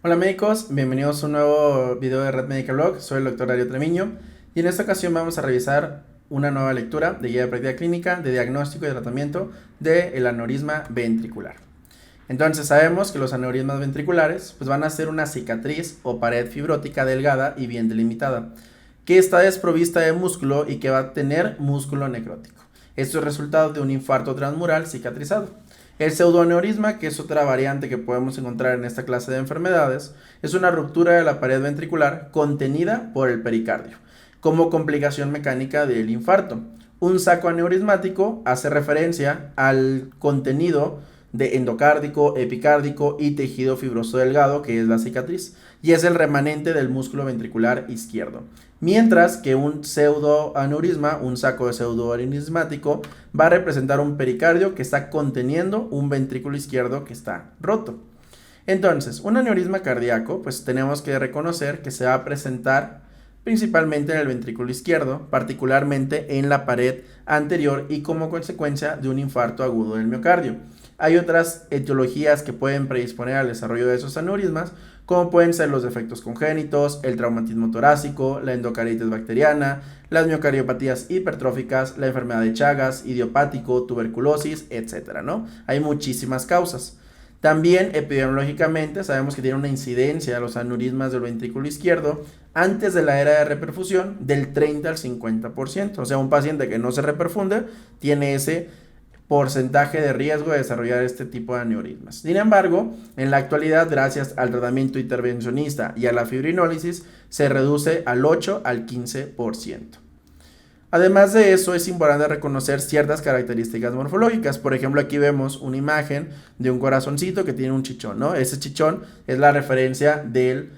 Hola médicos, bienvenidos a un nuevo video de Red Médica Blog. Soy el doctor Darío Treviño y en esta ocasión vamos a revisar una nueva lectura de guía de práctica clínica de diagnóstico y tratamiento del aneurisma ventricular. Entonces sabemos que los aneurismas ventriculares pues van a ser una cicatriz o pared fibrótica delgada y bien delimitada, que está desprovista de músculo y que va a tener músculo necrótico. Esto es resultado de un infarto transmural cicatrizado. El pseudoaneurisma, que es otra variante que podemos encontrar en esta clase de enfermedades, es una ruptura de la pared ventricular contenida por el pericardio, como complicación mecánica del infarto. Un saco aneurismático hace referencia al contenido de endocárdico, epicárdico y tejido fibroso delgado, que es la cicatriz, y es el remanente del músculo ventricular izquierdo. Mientras que un pseudoaneurisma, un saco de pseudoaneurismático, va a representar un pericardio que está conteniendo un ventrículo izquierdo que está roto. Entonces, un aneurisma cardíaco, pues tenemos que reconocer que se va a presentar principalmente en el ventrículo izquierdo, particularmente en la pared anterior y como consecuencia de un infarto agudo del miocardio. Hay otras etiologías que pueden predisponer al desarrollo de esos aneurismas, como pueden ser los defectos congénitos, el traumatismo torácico, la endocardititis bacteriana, las miocardiopatías hipertróficas, la enfermedad de Chagas, idiopático, tuberculosis, etcétera, ¿no? Hay muchísimas causas. También epidemiológicamente sabemos que tiene una incidencia de los aneurismas del ventrículo izquierdo antes de la era de reperfusión del 30 al 50%. O sea, un paciente que no se reperfunde tiene ese porcentaje de riesgo de desarrollar este tipo de aneurismas. Sin embargo, en la actualidad, gracias al tratamiento intervencionista y a la fibrinólisis, se reduce al 8 al 15%. Además de eso, es importante reconocer ciertas características morfológicas. Por ejemplo, aquí vemos una imagen de un corazoncito que tiene un chichón, ¿no? Ese chichón es la referencia del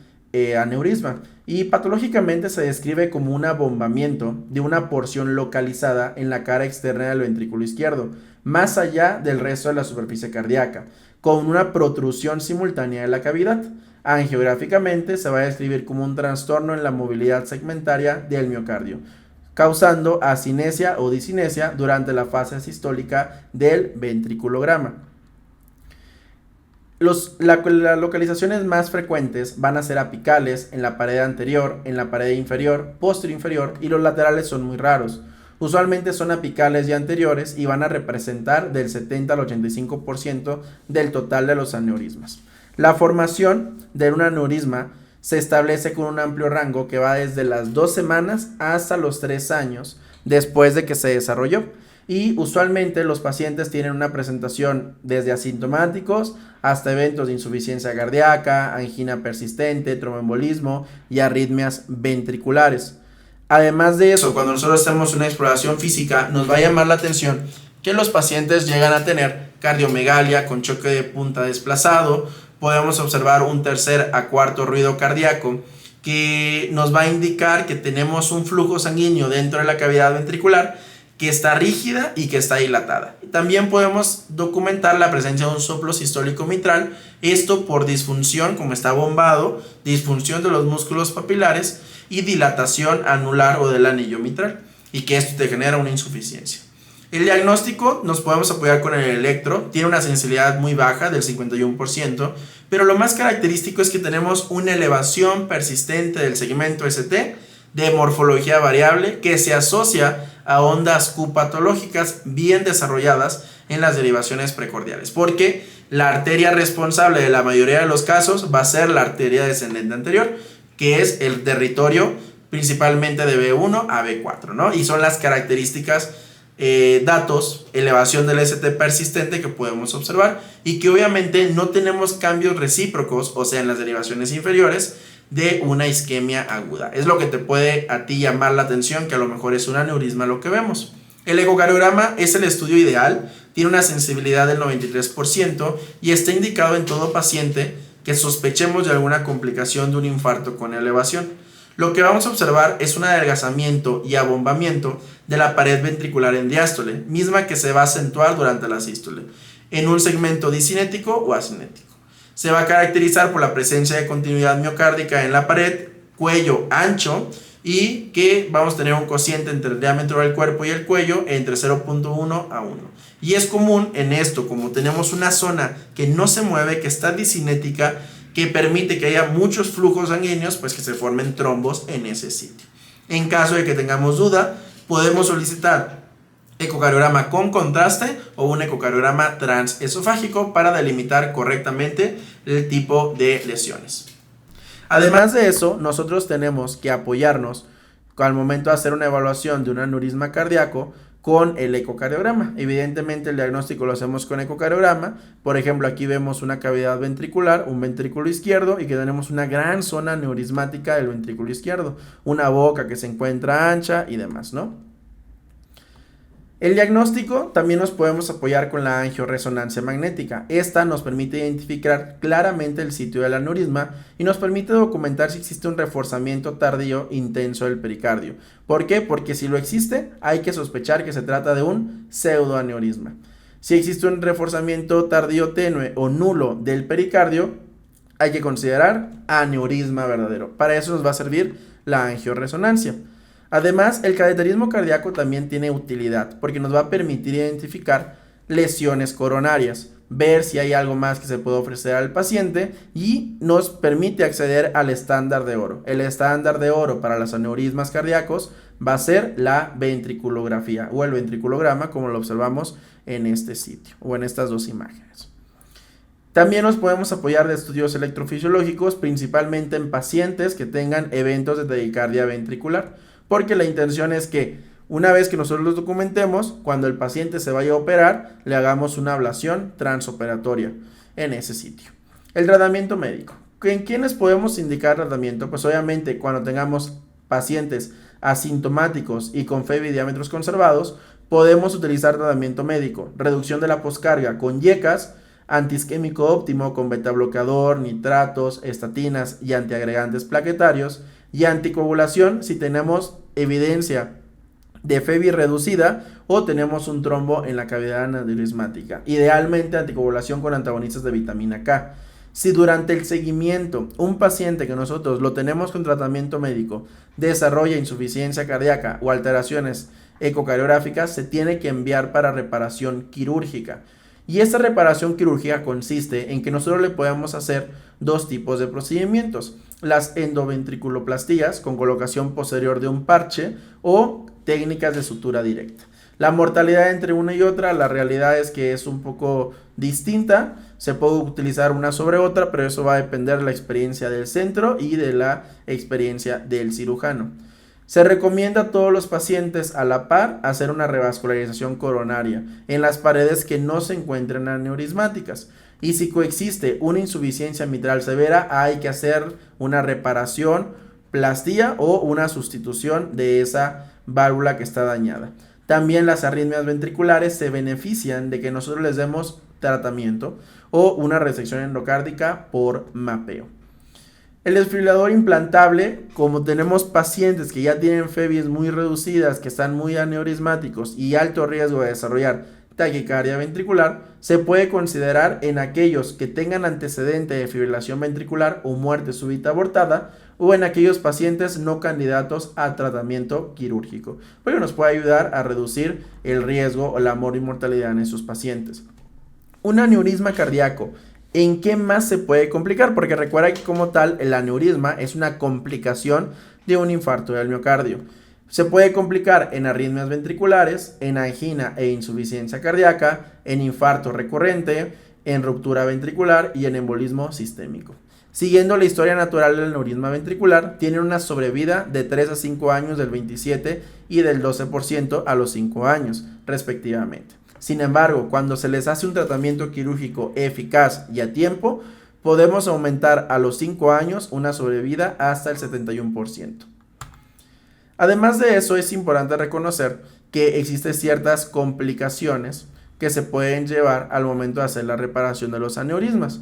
aneurisma. Y patológicamente se describe como un abombamiento de una porción localizada en la cara externa del ventrículo izquierdo, más allá del resto de la superficie cardíaca, con una protrusión simultánea de la cavidad. Angiográficamente se va a describir como un trastorno en la movilidad segmentaria del miocardio, causando acinesia o disinesia durante la fase sistólica del ventriculograma. Las localizaciones más frecuentes van a ser apicales en la pared anterior, en la pared inferior, posterior inferior, y los laterales son muy raros. Usualmente son apicales y anteriores y van a representar del 70 al 85% del total de los aneurismas. La formación de un aneurisma se establece con un amplio rango que va desde las 2 semanas hasta los 3 años después de que se desarrolló. Y usualmente los pacientes tienen una presentación desde asintomáticos hasta eventos de insuficiencia cardíaca, angina persistente, tromboembolismo y arritmias ventriculares. Además de eso, cuando nosotros hacemos una exploración física, nos va a llamar la atención que los pacientes llegan a tener cardiomegalia con choque de punta desplazado. Podemos observar un tercer a cuarto ruido cardíaco que nos va a indicar que tenemos un flujo sanguíneo dentro de la cavidad ventricular que está rígida y que está dilatada. También podemos documentar la presencia de un soplo sistólico mitral, esto por disfunción, como está bombado, disfunción de los músculos papilares y dilatación anular o del anillo mitral, y que esto te genera una insuficiencia. El diagnóstico nos podemos apoyar con el electro, tiene una sensibilidad muy baja del 51%, pero lo más característico es que tenemos una elevación persistente del segmento ST de morfología variable que se asocia a ondas Q patológicas bien desarrolladas en las derivaciones precordiales, porque la arteria responsable de la mayoría de los casos va a ser la arteria descendente anterior, que es el territorio principalmente de B1 a B4, ¿no? Y son las características, datos, elevación del ST persistente que podemos observar y que obviamente no tenemos cambios recíprocos, o sea, en las derivaciones inferiores, de una isquemia aguda. Es lo que te puede a ti llamar la atención, que a lo mejor es un aneurisma lo que vemos. El ecocardiograma es el estudio ideal, tiene una sensibilidad del 93% y está indicado en todo paciente que sospechemos de alguna complicación de un infarto con elevación. Lo que vamos a observar es un adelgazamiento y abombamiento de la pared ventricular en diástole, misma que se va a acentuar durante la sístole, en un segmento disinético o asinético. Se va a caracterizar por la presencia de continuidad miocárdica en la pared, cuello ancho y que vamos a tener un cociente entre el diámetro del cuerpo y el cuello entre 0.1 a 1. Y es común en esto, como tenemos una zona que no se mueve, que está disinética, que permite que haya muchos flujos sanguíneos, pues que se formen trombos en ese sitio. En caso de que tengamos duda, podemos solicitar ecocardiograma con contraste o un ecocardiograma transesofágico para delimitar correctamente el tipo de lesiones. Además de eso, nosotros tenemos que apoyarnos al momento de hacer una evaluación de un aneurisma cardíaco con el ecocardiograma. Evidentemente el diagnóstico lo hacemos con ecocardiograma. Por ejemplo, aquí vemos una cavidad ventricular, un ventrículo izquierdo y que tenemos una gran zona aneurismática del ventrículo izquierdo, una boca que se encuentra ancha y demás, ¿no? El diagnóstico también nos podemos apoyar con la angioresonancia magnética. Esta nos permite identificar claramente el sitio del aneurisma y nos permite documentar si existe un reforzamiento tardío intenso del pericardio. ¿Por qué? Porque si lo existe, hay que sospechar que se trata de un pseudoaneurisma. Si existe un reforzamiento tardío tenue o nulo del pericardio, hay que considerar aneurisma verdadero. Para eso nos va a servir la angioresonancia. Además, el cateterismo cardíaco también tiene utilidad porque nos va a permitir identificar lesiones coronarias, ver si hay algo más que se puede ofrecer al paciente y nos permite acceder al estándar de oro. El estándar de oro para los aneurismas cardíacos va a ser la ventriculografía o el ventriculograma, como lo observamos en este sitio o en estas dos imágenes. También nos podemos apoyar de estudios electrofisiológicos, principalmente en pacientes que tengan eventos de taquicardia ventricular, porque la intención es que una vez que nosotros los documentemos, cuando el paciente se vaya a operar, le hagamos una ablación transoperatoria en ese sitio. El tratamiento médico. ¿En quiénes podemos indicar tratamiento? Pues obviamente cuando tengamos pacientes asintomáticos y con FEV y diámetros conservados, podemos utilizar tratamiento médico, reducción de la poscarga con IECAS, antiisquémico óptimo con betabloqueador, nitratos, estatinas y antiagregantes plaquetarios, y anticoagulación si tenemos evidencia de FEV reducida o tenemos un trombo en la cavidad aneurismática. Idealmente anticoagulación con antagonistas de vitamina K. Si durante el seguimiento un paciente que nosotros lo tenemos con tratamiento médico desarrolla insuficiencia cardíaca o alteraciones ecocardiográficas, se tiene que enviar para reparación quirúrgica. Y esta reparación quirúrgica consiste en que nosotros le podemos hacer dos tipos de procedimientos: las endoventriculoplastías con colocación posterior de un parche o técnicas de sutura directa. La mortalidad entre una y otra, la realidad es que es un poco distinta, se puede utilizar una sobre otra, pero eso va a depender de la experiencia del centro y de la experiencia del cirujano. Se recomienda a todos los pacientes a la par hacer una revascularización coronaria en las paredes que no se encuentren aneurismáticas. Y si coexiste una insuficiencia mitral severa, hay que hacer una reparación, plastía o una sustitución de esa válvula que está dañada. También las arritmias ventriculares se benefician de que nosotros les demos tratamiento o una resección endocárdica por mapeo. El desfibrilador implantable, como tenemos pacientes que ya tienen FEVIs muy reducidas, que están muy aneurismáticos y alto riesgo de desarrollar taquicardia ventricular, se puede considerar en aquellos que tengan antecedente de fibrilación ventricular o muerte súbita abortada o en aquellos pacientes no candidatos a tratamiento quirúrgico, porque nos puede ayudar a reducir el riesgo o la mortalidad en esos pacientes. Un aneurisma cardíaco, ¿en qué más se puede complicar? Porque recuerda que como tal el aneurisma es una complicación de un infarto del miocardio. Se puede complicar en arritmias ventriculares, en angina e insuficiencia cardíaca, en infarto recurrente, en ruptura ventricular y en embolismo sistémico. Siguiendo la historia natural del aneurisma ventricular, tiene una sobrevida de 3 a 5 años del 27% y del 12% a los 5 años, respectivamente. Sin embargo, cuando se les hace un tratamiento quirúrgico eficaz y a tiempo, podemos aumentar a los 5 años una sobrevida hasta el 71%. Además de eso, es importante reconocer que existen ciertas complicaciones que se pueden llevar al momento de hacer la reparación de los aneurismas.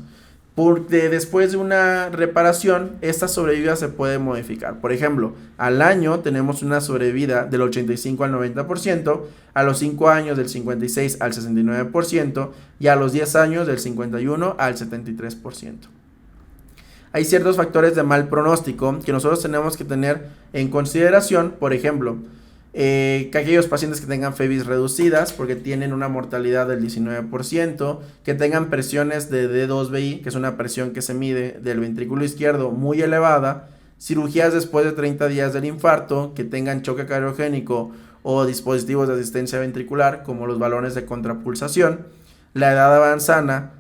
Porque después de una reparación, esta sobrevida se puede modificar. Por ejemplo, al año tenemos una sobrevida del 85 al 90%, a los 5 años del 56 al 69% y a los 10 años del 51 al 73%. Hay ciertos factores de mal pronóstico que nosotros tenemos que tener en consideración. Por ejemplo, Que aquellos pacientes que tengan FEBIs reducidas, porque tienen una mortalidad del 19%, que tengan presiones de D2BI, que es una presión que se mide del ventrículo izquierdo muy elevada, cirugías después de 30 días del infarto, que tengan choque cardiogénico o dispositivos de asistencia ventricular, como los balones de contrapulsación, la edad avanzada,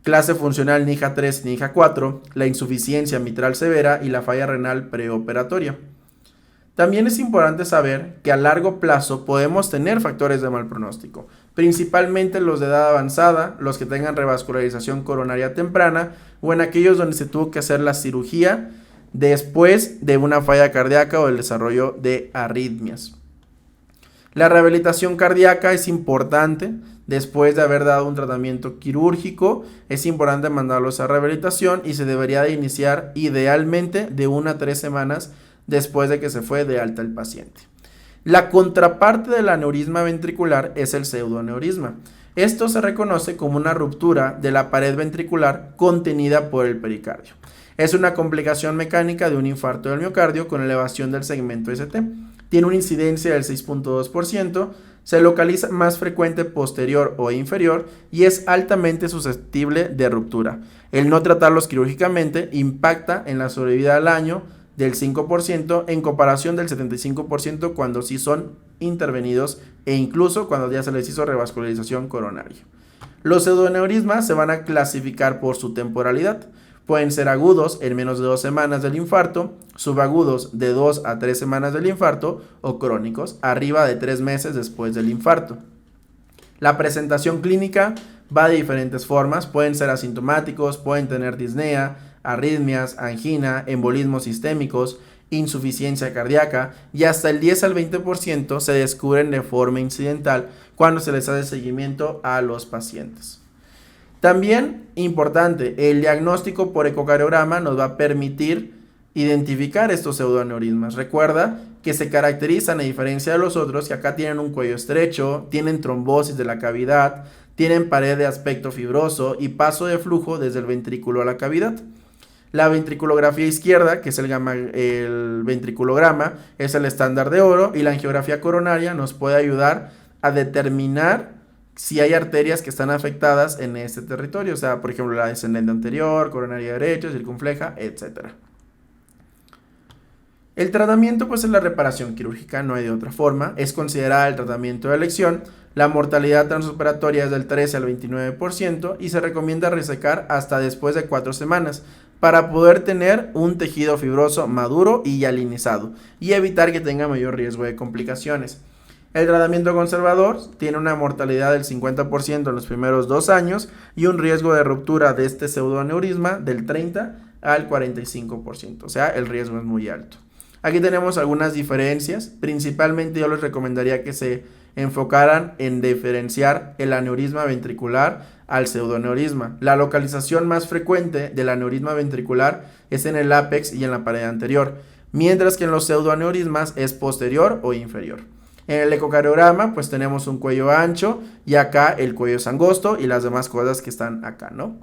clase funcional NIHA 3 y NIHA 4, la insuficiencia mitral severa y la falla renal preoperatoria. También es importante saber que a largo plazo podemos tener factores de mal pronóstico, principalmente los de edad avanzada, los que tengan revascularización coronaria temprana o en aquellos donde se tuvo que hacer la cirugía después de una falla cardíaca o el desarrollo de arritmias. La rehabilitación cardíaca es importante. Después de haber dado un tratamiento quirúrgico, es importante mandarlos a rehabilitación y se debería de iniciar idealmente de 1 a 3 semanas después de que se fue de alta el paciente. La contraparte del aneurisma ventricular es el pseudoaneurisma. Esto se reconoce como una ruptura de la pared ventricular contenida por el pericardio. Es una complicación mecánica de un infarto del miocardio con elevación del segmento ST. Tiene una incidencia del 6.2%, se localiza más frecuente posterior o inferior y es altamente susceptible de ruptura. El no tratarlos quirúrgicamente impacta en la sobrevida al año del 5% en comparación del 75% cuando sí son intervenidos e incluso cuando ya se les hizo revascularización coronaria. Los pseudoaneurismas se van a clasificar por su temporalidad. Pueden ser agudos en menos de 2 semanas del infarto, subagudos de 2 a 3 semanas del infarto o crónicos arriba de 3 meses después del infarto. La presentación clínica va de diferentes formas, pueden ser asintomáticos, pueden tener disnea, arritmias, angina, embolismos sistémicos, insuficiencia cardíaca y hasta el 10 al 20% se descubren de forma incidental cuando se les hace seguimiento a los pacientes. También importante, el diagnóstico por ecocardiograma nos va a permitir identificar estos pseudoaneurismas. Recuerda que se caracterizan, a diferencia de los otros, que acá tienen un cuello estrecho, tienen trombosis de la cavidad, tienen pared de aspecto fibroso y paso de flujo desde el ventrículo a la cavidad. La ventriculografía izquierda, que es el ventriculograma, es el estándar de oro y la angiografía coronaria nos puede ayudar a determinar si hay arterias que están afectadas en este territorio, o sea, por ejemplo, la descendente anterior, coronaria derecha, circunfleja, etc. El tratamiento pues es la reparación quirúrgica, no hay de otra forma, es considerada el tratamiento de elección, la mortalidad transoperatoria es del 13 al 29% y se recomienda resecar hasta después de 4 semanas para poder tener un tejido fibroso maduro y hialinizado y evitar que tenga mayor riesgo de complicaciones. El tratamiento conservador tiene una mortalidad del 50% en los primeros 2 años y un riesgo de ruptura de este pseudoaneurisma del 30 al 45%, o sea, el riesgo es muy alto. Aquí tenemos algunas diferencias, principalmente yo les recomendaría que se enfocaran en diferenciar el aneurisma ventricular al pseudoaneurisma. La localización más frecuente del aneurisma ventricular es en el ápex y en la pared anterior, mientras que en los pseudoaneurismas es posterior o inferior. En el ecocardiograma pues tenemos un cuello ancho y acá el cuello es angosto y las demás cosas que están acá, ¿no?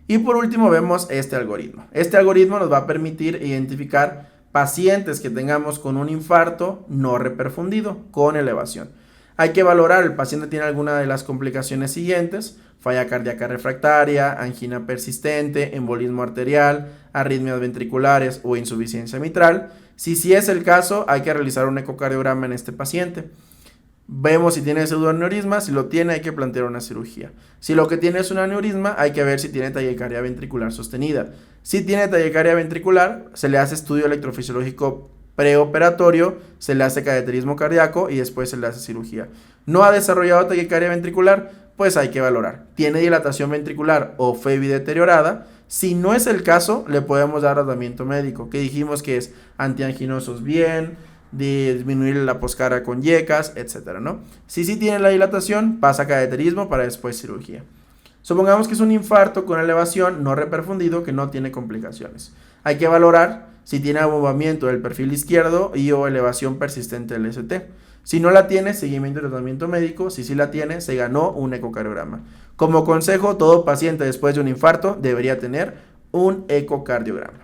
Y por último vemos este algoritmo. Este algoritmo nos va a permitir identificar pacientes que tengamos con un infarto no reperfundido, con elevación. Hay que valorar, el paciente tiene alguna de las complicaciones siguientes: falla cardíaca refractaria, angina persistente, embolismo arterial, arritmias ventriculares o insuficiencia mitral. Si es el caso, hay que realizar un ecocardiograma en este paciente. Vemos si tiene pseudoaneurisma, si lo tiene hay que plantear una cirugía. Si lo que tiene es un aneurisma, hay que ver si tiene taquicardia ventricular sostenida. Si tiene taquicardia ventricular, se le hace estudio electrofisiológico preoperatorio, se le hace cateterismo cardíaco y después se le hace cirugía. No ha desarrollado taquicardia ventricular, pues hay que valorar. Tiene dilatación ventricular o FEBI deteriorada. Si no es el caso, le podemos dar tratamiento médico, que dijimos que es antianginosos bien, de disminuir la poscarga con yecas, etcétera, ¿no? Si sí tiene la dilatación, pasa a cateterismo para después cirugía. Supongamos que es un infarto con elevación no reperfundido que no tiene complicaciones. Hay que valorar si tiene abombamiento del perfil izquierdo y o elevación persistente del ST. Si no la tiene, seguimiento de tratamiento médico. Si sí la tiene, se ganó un ecocardiograma. Como consejo, todo paciente después de un infarto debería tener un ecocardiograma.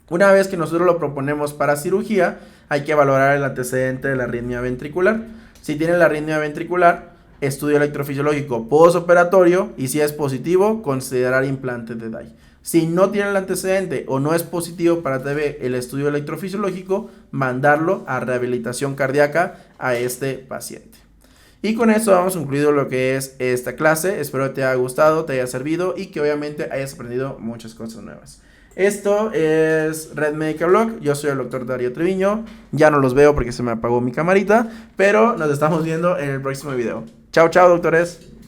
Una vez que nosotros lo proponemos para cirugía, hay que valorar el antecedente de la arritmia ventricular. Si tiene la arritmia ventricular, estudio electrofisiológico postoperatorio, y si es positivo, considerar implante de DAI. Si no tiene el antecedente o no es positivo para TB el estudio electrofisiológico, mandarlo a rehabilitación cardíaca a este paciente. Y con eso hemos concluido lo que es esta clase. Espero que te haya gustado, te haya servido y que obviamente hayas aprendido muchas cosas nuevas. Esto es Red Medical Blog. Yo soy el doctor Darío Treviño. Ya no los veo porque se me apagó mi camarita, pero nos estamos viendo en el próximo video. Chao, chao, doctores.